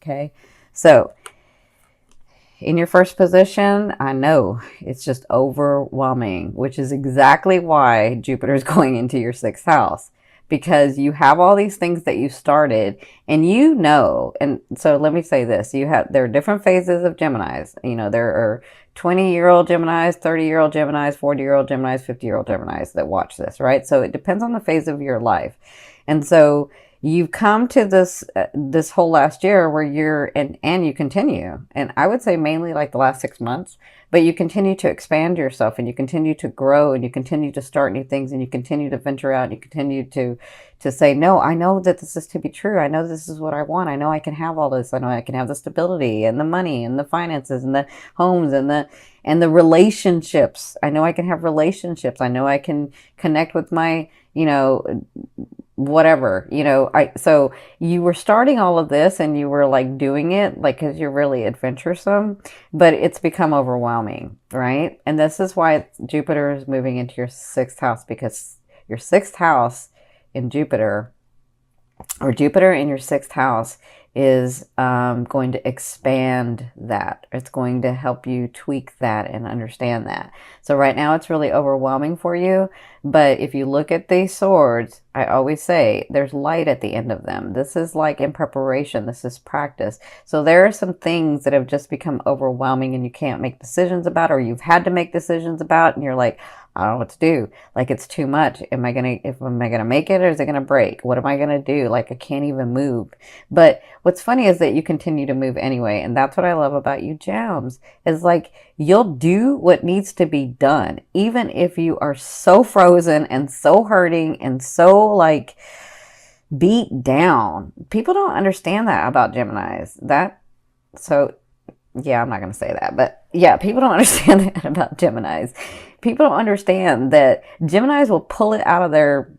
Okay. So in your first position, I know it's just overwhelming, which is exactly why Jupiter is going into your sixth house, because you have all these things that you started and you know. And so let me say this, there are different phases of Geminis. You know, there are 20-year-old Geminis, 30-year-old Geminis, 40-year-old Geminis, 50-year-old Geminis that watch this, right? So it depends on the phase of your life. And so you've come to this whole last year where and you continue, and I would say mainly like the last 6 months, but you continue to expand yourself, and you continue to grow, and you continue to start new things, and you continue to venture out, and you continue to say, no, I know that this is to be true. I know this is what I want. I know I can have all this. I know I can have the stability and the money and the finances and the homes and the relationships. I know I can have relationships. I know I can connect with my, whatever, so you were starting all of this and you were like doing it like because you're really adventuresome, but it's become overwhelming, right? And this is why Jupiter is moving into your sixth house, because your sixth house in Jupiter, or Jupiter in your sixth house, is going to expand that. It's going to help you tweak that and understand that. So right now it's really overwhelming for you. But if you look at these swords, I always say there's light at the end of them. This is like in preparation. This is practice. So there are some things that have just become overwhelming and you can't make decisions about, or you've had to make decisions about, and you're like, I don't know what to do. Like, it's too much. Am I gonna make it, or is it gonna break? What am I gonna do? Like, I can't even move. But what's funny is that you continue to move anyway. And that's what I love about you, Gems, is like, you'll do what needs to be done, even if you are so frozen and so hurting and so like beat down. People don't understand that about Geminis. Yeah, I'm not going to say that, but yeah, people don't understand that about Geminis. People don't understand that Geminis will pull it out of their,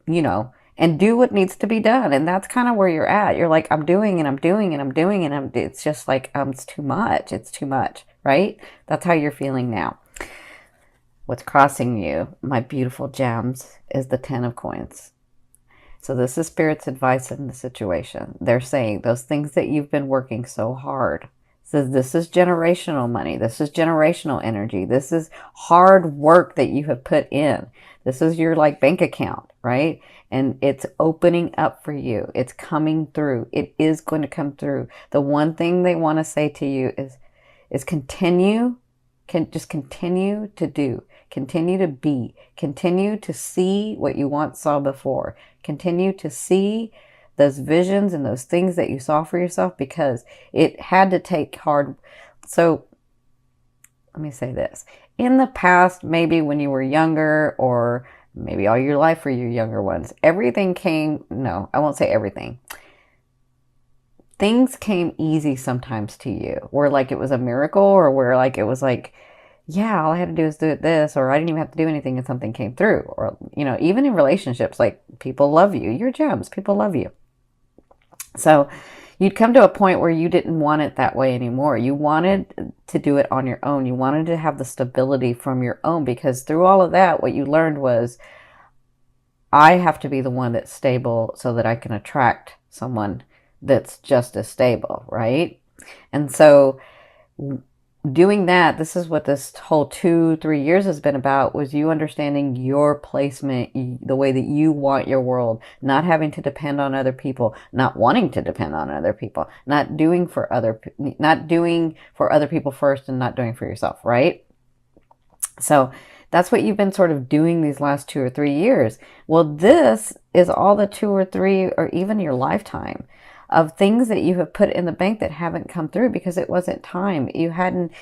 and do what needs to be done. And that's kind of where you're at. You're like, I'm doing and I'm doing and I'm doing and it's just like, it's too much. It's too much, right? That's how you're feeling now. What's crossing you, my beautiful Gems, is the 10 of coins. So this is Spirit's advice in the situation. They're saying those things that you've been working so hard. Says this is generational money. This is generational energy. This is hard work that you have put in. This is your like bank account, right? And it's opening up for you. It's coming through. It is going to come through. The one thing they want to say to you is continue. Just continue to do. Continue to be. Continue to see what you once saw before. Continue to see those visions and those things that you saw for yourself, because it had to take hard. So let me say this. In the past, maybe when you were younger, or maybe all your life for your younger ones, everything came, no, I won't say everything. Things came easy sometimes to you, where like it was a miracle, or where like it was like, yeah, all I had to do is do this, or I didn't even have to do anything and something came through. Or, even in relationships, like people love you. You're Gems. People love you. So you'd come to a point where you didn't want it that way anymore. You wanted to do it on your own. You wanted to have the stability from your own, because through all of that, what you learned was, I have to be the one that's stable so that I can attract someone that's just as stable, right? And so doing that, this is what this whole 2-3 years has been about, was you understanding your placement, the way that you want your world, not having to depend on other people, not wanting to depend on other people, not doing for other people first and not doing for yourself, right? So that's what you've been sort of doing these last 2 or 3 years. Well, this is all the 2 or 3, or even your lifetime, of things that you have put in the bank that haven't come through because it wasn't time. You hadn't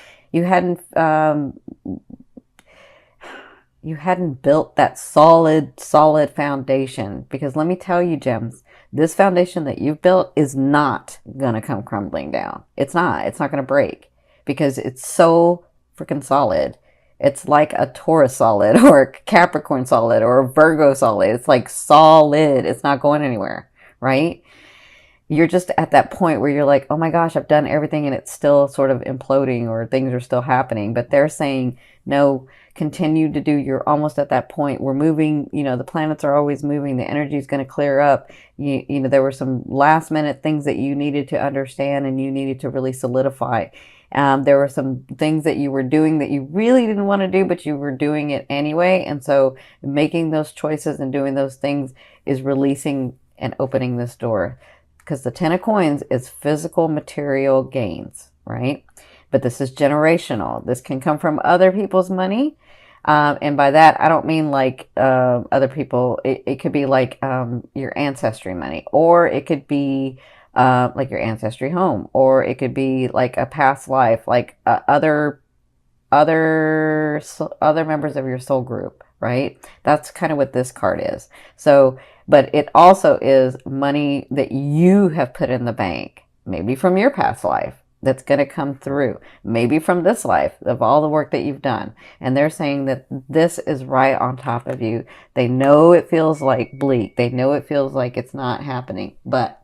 built that solid foundation. Because let me tell you, Gems, this foundation that you've built is not going to come crumbling down. It's not going to break, because it's so freaking solid. It's like a Taurus solid, or a Capricorn solid, or a Virgo solid. It's like solid. It's not going anywhere, right? You're just at that point where you're like, oh my gosh, I've done everything and it's still sort of imploding, or things are still happening. But they're saying, no, continue to do. You're almost at that point. We're moving, the planets are always moving. The energy is going to clear up. There were some last minute things that you needed to understand and you needed to really solidify. There were some things that you were doing that you really didn't want to do, but you were doing it anyway. And so making those choices and doing those things is releasing and opening this door. Because the 10 of coins is physical material gains, right? But this is generational. This can come from other people's money. And by that, I don't mean like other people. It could be like your ancestry money, or it could be like your ancestry home, or it could be like a past life, like other members of your soul group, right? That's kind of what this card is. So, but it also is money that you have put in the bank, maybe from your past life, that's going to come through, maybe from this life of all the work that you've done. And they're saying that this is right on top of you. They know it feels like bleak. They know it feels like it's not happening, but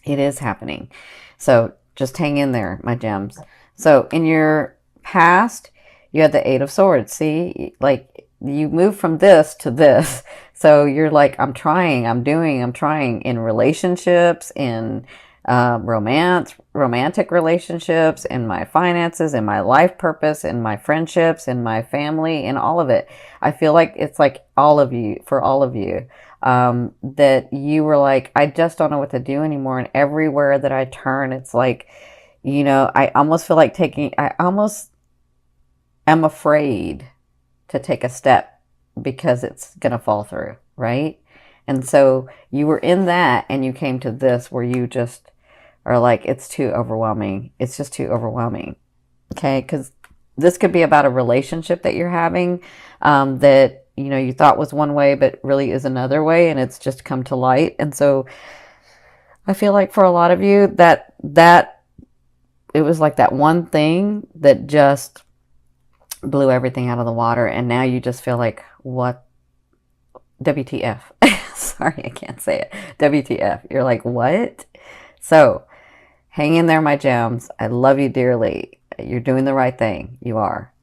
it is happening. So just hang in there, my gems. So in your past, you had the 8 of Swords. See, like you move from this to this. So you're like, I'm trying in relationships, in romantic relationships, in my finances, in my life purpose, in my friendships, in my family, in all of it. I feel like it's like all of you, that you were like, I just don't know what to do anymore. And everywhere that I turn, it's like, I almost feel like I almost am afraid to take a step because it's going to fall through, right? And so you were in that and you came to this where you just are like, it's too overwhelming. It's just too overwhelming. Okay. Because this could be about a relationship that you're having, that, you thought was one way, but really is another way. And it's just come to light. And so I feel like for a lot of you that it was like that one thing that just blew everything out of the water. And now you just feel like, what? WTF. Sorry, I can't say it. WTF. You're like, what? So hang in there, my gems. I love you dearly. You're doing the right thing. You are.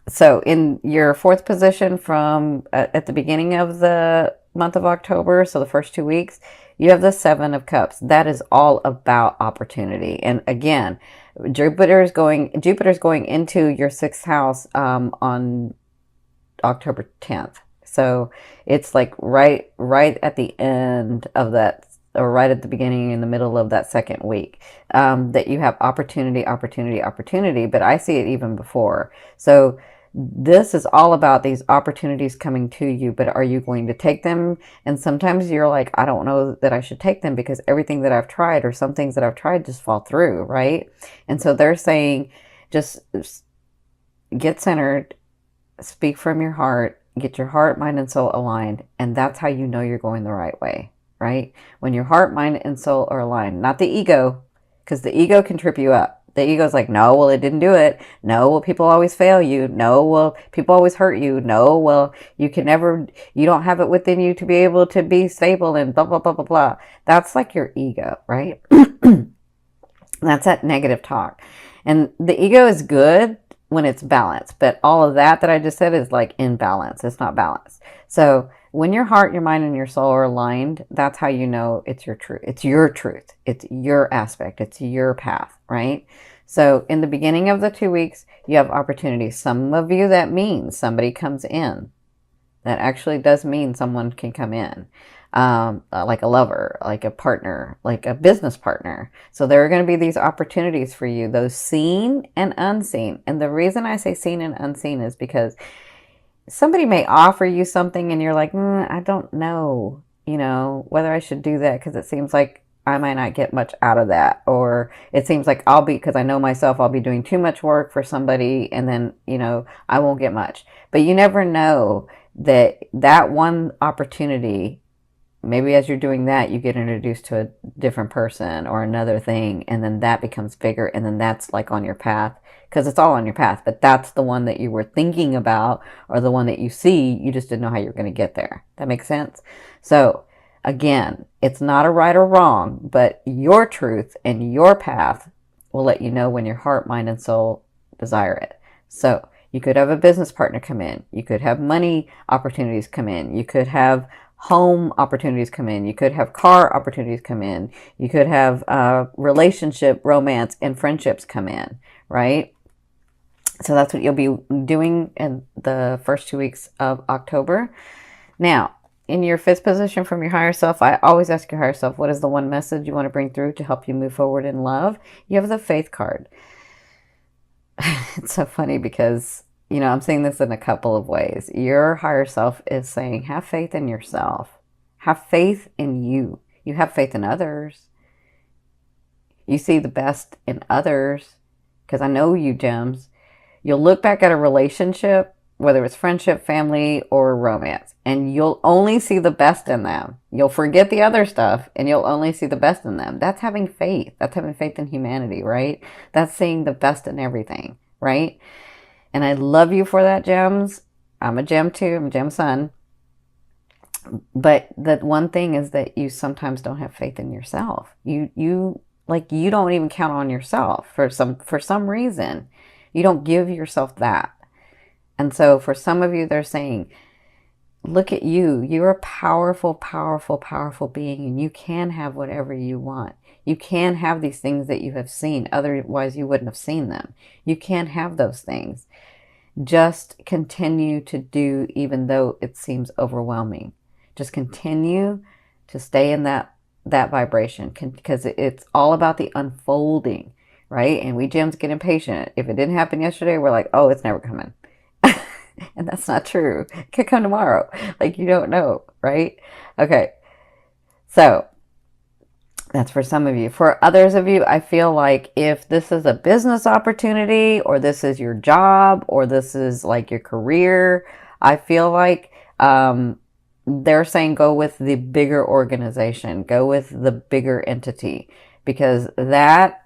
So in your 4th position from at the beginning of the month of October, so the first 2 weeks, you have the 7 of Cups. That is all about opportunity. And again, Jupiter's going into your 6th house on October 10th. So it's like right at the end of that, or right at the beginning, in the middle of that 2nd week, that you have opportunity. But I see it even before. So this is all about these opportunities coming to you, but are you going to take them? And sometimes you're like, I don't know that I should take them because everything that I've tried, or some things that I've tried, just fall through, right? And so they're saying, just get centered, speak from your heart, get your heart, mind, and soul aligned. And that's how you know you're going the right way, right? When your heart, mind, and soul are aligned, not the ego, because the ego can trip you up. The ego's like, no, well, it didn't do it. No, well, people always fail you. No, well, people always hurt you. No, well, you don't have it within you to be able to be stable and blah, blah, blah, blah, blah. That's like your ego, right? That's that negative talk. And the ego is good when it's balanced, but all of that I just said is like imbalance. It's not balanced. So when your heart, your mind, and your soul are aligned, that's how you know it's your truth. It's your truth. It's your aspect. It's your path, right? So in the beginning of the 2 weeks, you have opportunities. Some of you, that means somebody comes in. That actually does mean someone can come in. Like a lover, like a partner, like a business partner. So there are going to be these opportunities for you, those seen and unseen. And the reason I say seen and unseen is because somebody may offer you something and you're like, I don't know, whether I should do that because it seems like I might not get much out of that. Or it seems like because I know myself, I'll be doing too much work for somebody and then, I won't get much. But you never know that one opportunity, maybe as you're doing that, you get introduced to a different person or another thing, and then that becomes bigger, and then that's like on your path, because it's all on your path, but that's the one that you were thinking about, or the one that you see, you just didn't know how you're going to get there. That makes sense? So again, it's not a right or wrong, but your truth and your path will let you know when your heart, mind, and soul desire it. So You could have a business partner come in. You could have money opportunities come in. You could have home opportunities come in. You could have car opportunities come in. You could have relationship, romance, and friendships come in, right? So that's what you'll be doing in the first 2 weeks of October. Now, in your fifth position from your higher self, I always ask your higher self, what is the one message you want to bring through to help you move forward in love? You have the faith card. It's so funny because, I'm saying this in a couple of ways. Your higher self is saying, have faith in yourself. Have faith in you. You have faith in others. You see the best in others. Because I know you, gems. You'll look back at a relationship, whether it's friendship, family, or romance, and you'll only see the best in them. You'll forget the other stuff, and you'll only see the best in them. That's having faith. That's having faith in humanity, right? That's seeing the best in everything, right? And I love you for that, gems. I'm a gem too. I'm a gem sun. But the one thing is that you sometimes don't have faith in yourself. You don't even count on yourself for some reason. You don't give yourself that. And so for some of you, they're saying, look at you. You're a powerful, powerful, powerful being, and you can have whatever you want. You can have these things that you have seen. Otherwise, you wouldn't have seen them. You can have those things. Just continue to do, even though it seems overwhelming. Just continue to stay in that vibration, because it's all about the unfolding, right? And we gems get impatient. If it didn't happen yesterday, we're like, oh, it's never coming. And that's not true. It could come tomorrow. Like, you don't know, right? Okay. So that's for some of you. For others of you, I feel like if this is a business opportunity, or this is your job, or this is like your career, I feel like they're saying go with the bigger organization, go with the bigger entity, because that,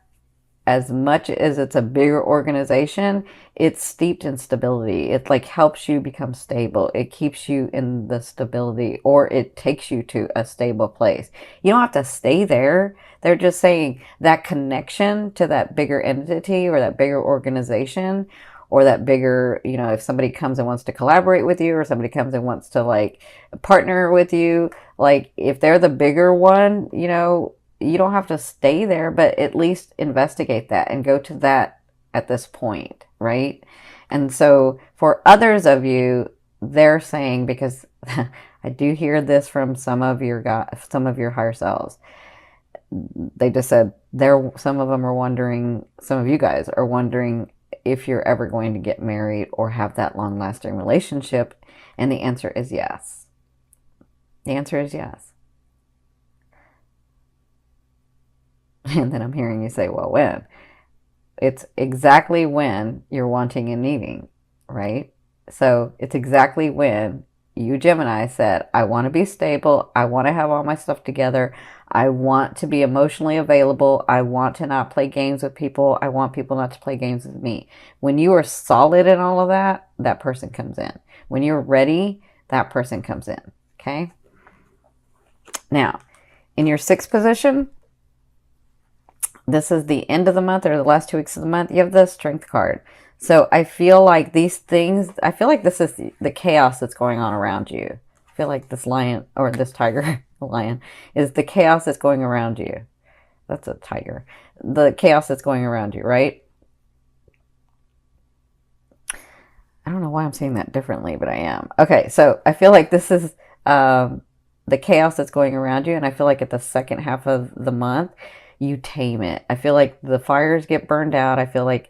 as much as it's a bigger organization, it's steeped in stability. It like helps you become stable. It keeps you in the stability, or it takes you to a stable place. You don't have to stay there. They're just saying that connection to that bigger entity, or that bigger organization, or that bigger, if somebody comes and wants to collaborate with you, or somebody comes and wants to like partner with you, like if they're the bigger one, you don't have to stay there, but at least investigate that and go to that at this point, right? And so for others of you, they're saying, because I do hear this from some of your higher selves. They just said some of them are wondering, some of you guys are wondering if you're ever going to get married or have that long-lasting relationship. And the answer is yes. The answer is yes. And then I'm hearing you say, well, when? It's exactly when you're wanting and needing, right? So it's exactly when you, Gemini, said, I want to be stable. I want to have all my stuff together. I want to be emotionally available. I want to not play games with people. I want people not to play games with me. When you are solid in all of that, that person comes in. When you're ready, that person comes in, okay? Now, in your sixth position, this is the end of the month, or the last 2 weeks of the month, you have the Strength card. So I feel like these things, I feel like this is the chaos that's going on around you. I feel like this lion, or this tiger, lion, is the chaos that's going around you. That's a tiger. The chaos that's going around you, right? I don't know why I'm saying that differently, but I am. Okay, so I feel like this is the chaos that's going around you, and I feel like at the second half of the month, you tame it. I feel like the fires get burned out. I feel like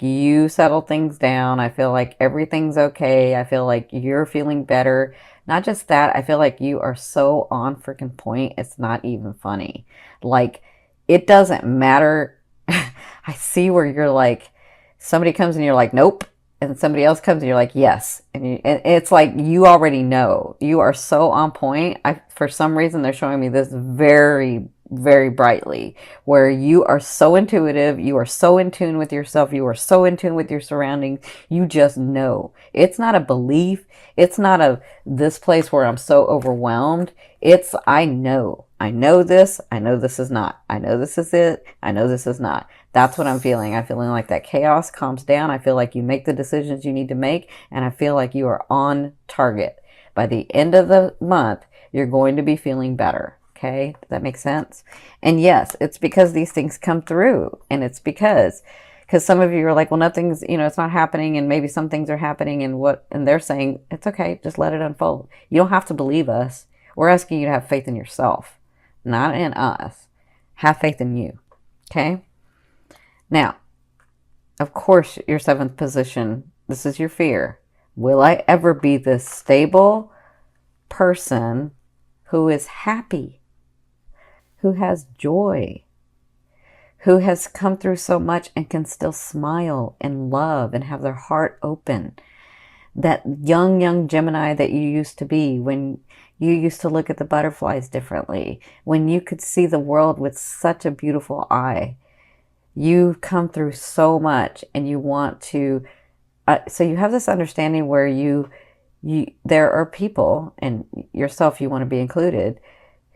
you settle things down. I feel like everything's okay. I feel like you're feeling better. Not just that, I feel like you are so on freaking point, it's not even funny. Like, it doesn't matter. I see where you're like, somebody comes and you're like, nope. And somebody else comes and you're like, yes. And it's like, you already know. You are so on point. For some reason, they're showing me this very, very brightly, where you are so intuitive, you are so in tune with yourself, you are so in tune with your surroundings, you just know. It's not a belief, it's not this place where I'm so overwhelmed, it's I know I know this. I know this is not. I know this is it. I know this is not. That's what I'm feeling. I'm feeling like that chaos calms down. I feel like you make the decisions you need to make, and I feel like you are on target. By the end of the month, you're going to be feeling better. Okay? Does that make sense? And yes, it's because these things come through, and it's because some of you are like, well, nothing's, it's not happening, and maybe some things are happening, and they're saying, it's okay, just let it unfold. You don't have to believe us. We're asking you to have faith in yourself, not in us. Have faith in you. Okay? Now, of course, your seventh position, this is your fear. Will I ever be this stable person who is happy, who has joy, who has come through so much and can still smile and love and have their heart open? That young Gemini that you used to be, when you used to look at the butterflies differently, when you could see the world with such a beautiful eye. You've come through so much, and you want to, so you have this understanding where there are people, and yourself, you want to be included,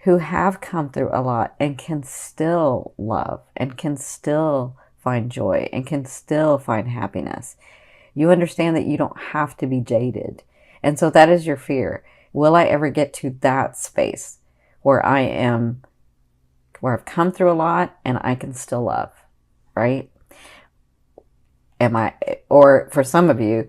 who have come through a lot and can still love and can still find joy and can still find happiness. You understand that you don't have to be jaded. And so that is your fear. Will I ever get to that space where I've come through a lot and I can still love, right? Or for some of you,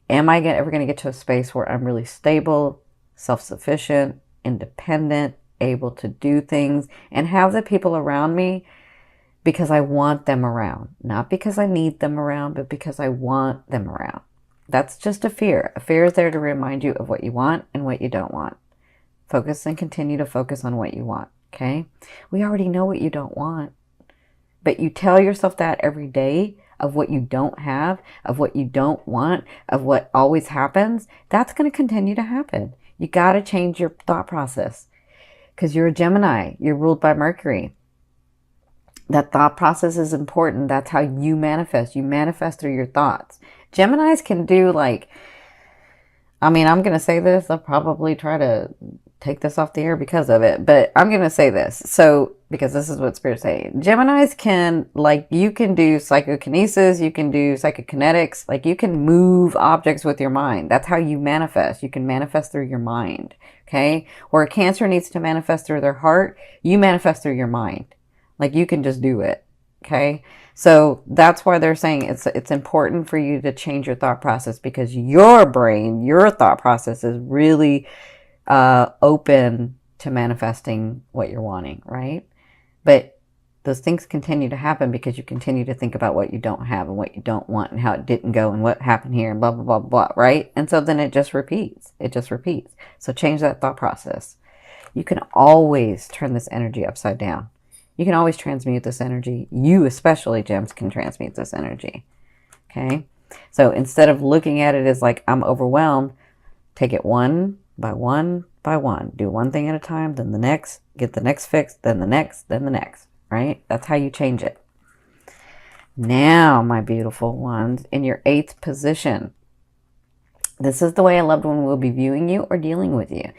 am I ever going to get to a space where I'm really stable, self-sufficient, independent, able to do things, and have the people around me because I want them around? Not because I need them around, but because I want them around. That's just a fear. A fear is there to remind you of what you want and what you don't want. Focus and continue to focus on what you want, okay? We already know what you don't want, but you tell yourself that every day of what you don't have, of what you don't want, of what always happens. That's going to continue to happen. You got to change your thought process because you're a Gemini. You're ruled by Mercury. That thought process is important. That's how you manifest. You manifest through your thoughts. Geminis can do I'm going to say this. I'll probably try to take this off the air because of it, but I'm going to say this. So, because this is what Spirit's saying. Geminis can, you can do psychokinesis, you can do psychokinetics, you can move objects with your mind. That's how you manifest. You can manifest through your mind, okay? Where a Cancer needs to manifest through their heart, you manifest through your mind. You can just do it, okay? So that's why they're saying it's important for you to change your thought process, because your brain, your thought process is really open to manifesting what you're wanting, right? But those things continue to happen because you continue to think about what you don't have and what you don't want and how it didn't go and what happened here and blah, blah, blah, blah, right? And so then it just repeats. It just repeats. So change that thought process. You can always turn this energy upside down. You can always transmute this energy. You, especially, Gems, can transmute this energy. Okay? So instead of looking at it as I'm overwhelmed, take it one by one by one. Do one thing at a time, then the next, get the next fixed, then the next, then the next, right? That's how you change it. Now, my beautiful ones, in your 8th position, this is the way a loved one will be viewing you or dealing with you.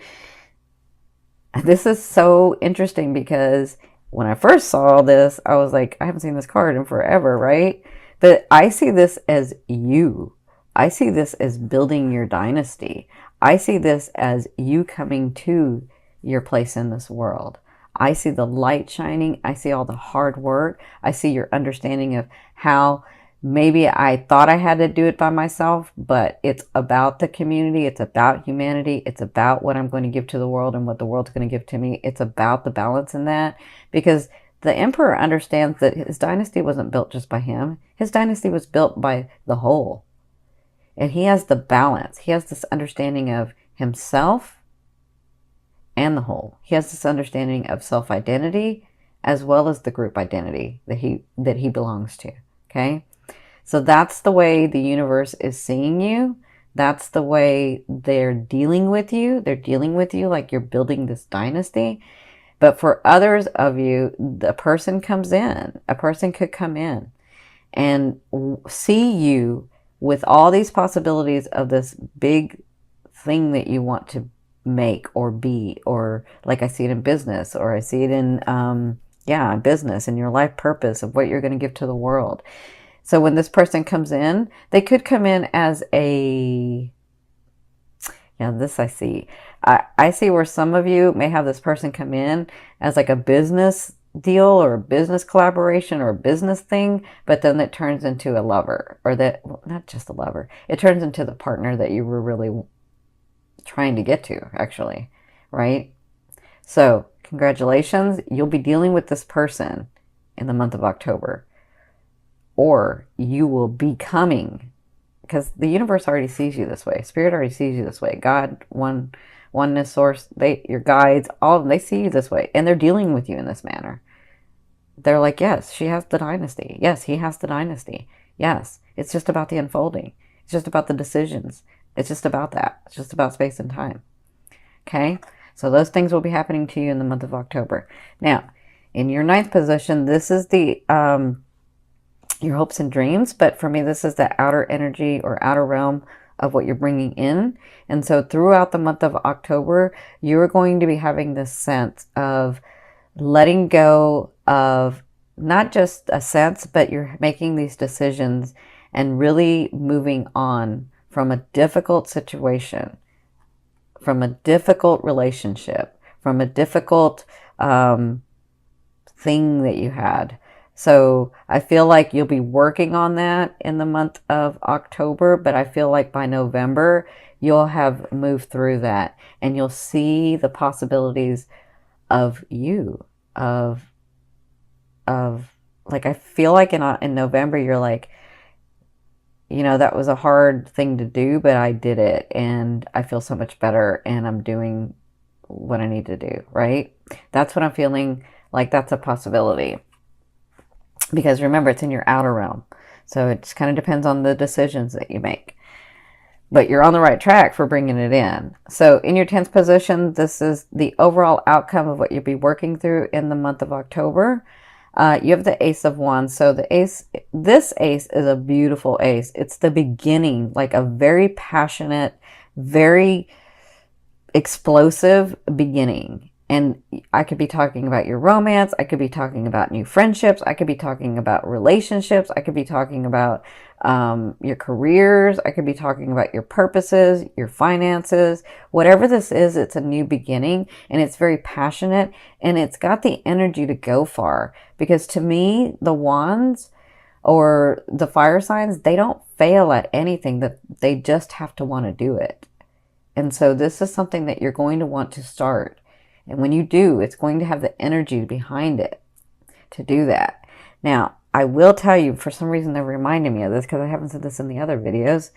This is so interesting because when I first saw this, I was like, I haven't seen this card in forever, right? But I see this as you. I see this as building your dynasty. I see this as you coming to your place in this world. I see the light shining. I see all the hard work. I see your understanding of how maybe I thought I had to do it by myself, but it's about the community. It's about humanity. It's about what I'm going to give to the world and what the world's going to give to me. It's about the balance in that, because the emperor understands that his dynasty wasn't built just by him. His dynasty was built by the whole. And he has the balance. He has this understanding of himself and the whole. He has this understanding of self-identity as well as the group identity that he belongs to. Okay? So that's the way the universe is seeing you. That's the way they're dealing with you. They're dealing with you like you're building this dynasty. But for others of you, a person comes in. A person could come in and see you with all these possibilities of this big thing that you want to make or be, or like I see it in business, or I see it in, yeah, business and your life purpose of what you're going to give to the world. So when this person comes in, they could come in as a, yeah, this I see. I see where some of you may have this person come in as like a business deal or a business collaboration or a business thing, but then it turns into a lover, or that, well, not just a lover, it turns into the partner that you were really trying to get to, actually, right? So, congratulations, you'll be dealing with this person in the month of October, or you will be coming, because the universe already sees you this way. Spirit already sees you this way. God, oneness, source, your guides, all of them, they see you this way, and they're dealing with you in this manner. They're like, yes, she has the dynasty. Yes, he has the dynasty. Yes, it's just about the unfolding. It's just about the decisions. It's just about that. It's just about space and time. Okay? So those things will be happening to you in the month of October. Now, in your ninth position, this is the your hopes and dreams, but for me, this is the outer energy or outer realm of what you're bringing in. And so throughout the month of October, you're going to be having this sense of letting go of, not just a sense, but you're making these decisions and really moving on from a difficult situation, from a difficult relationship, from a difficult thing that you had. So I feel like you'll be working on that in the month of October, but I feel like by November, you'll have moved through that and you'll see the possibilities of you, of like, I feel like in November, you're like, that was a hard thing to do, but I did it and I feel so much better and I'm doing what I need to do, right? That's what I'm feeling like. That's a possibility. Because remember, it's in your outer realm. So it just kind of depends on the decisions that you make. But you're on the right track for bringing it in. So in your 10th position, this is the overall outcome of what you'll be working through in the month of October. You have the Ace of Wands. So this ace is a beautiful ace. It's the beginning, like a very passionate, very explosive beginning. And I could be talking about your romance. I could be talking about new friendships. I could be talking about relationships. I could be talking about your careers. I could be talking about your purposes, your finances. Whatever this is, it's a new beginning and it's very passionate and it's got the energy to go far. Because to me, the wands or the fire signs, they don't fail at anything, that they just have to want to do it. And so this is something that you're going to want to start. And when you do, it's going to have the energy behind it to do that. Now, I will tell you, for some reason they're reminding me of this because I haven't said this in the other videos,